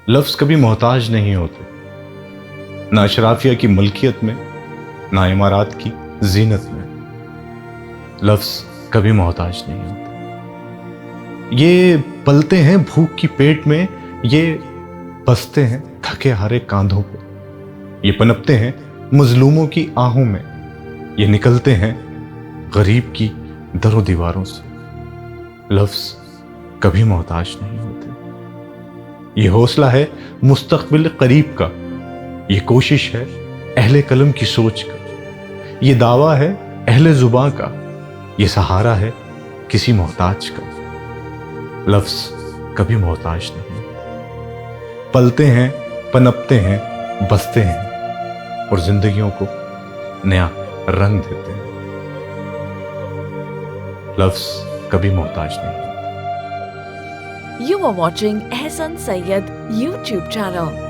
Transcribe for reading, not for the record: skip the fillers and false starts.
लफ्ज़ कभी मोहताज नहीं होते, ना अशराफिया की मलकियत में, ना इमारात की जीनत में। लफ्ज़ कभी मोहताज नहीं होते। ये पलते हैं भूख की पेट में, ये बसते हैं थके हारे कांधों पे, ये पनपते हैं मजलूमों की आहों में, ये निकलते हैं गरीब की दरों दीवारों से। लफ्ज़ कभी मोहताज नहीं होते। ये हौसला है मुस्तकबिल करीब का, ये कोशिश है अहले कलम की सोच का, ये दावा है अहले जुबां का, ये सहारा है किसी मोहताज का। लफ्ज़ कभी मोहताज नहीं होते। पलते हैं, पनपते हैं, बसते हैं और जिंदगियों को नया रंग देते हैं। लफ्ज़ कभी मोहताज नहीं होते। You are watching Ehsan Sayyed YouTube channel.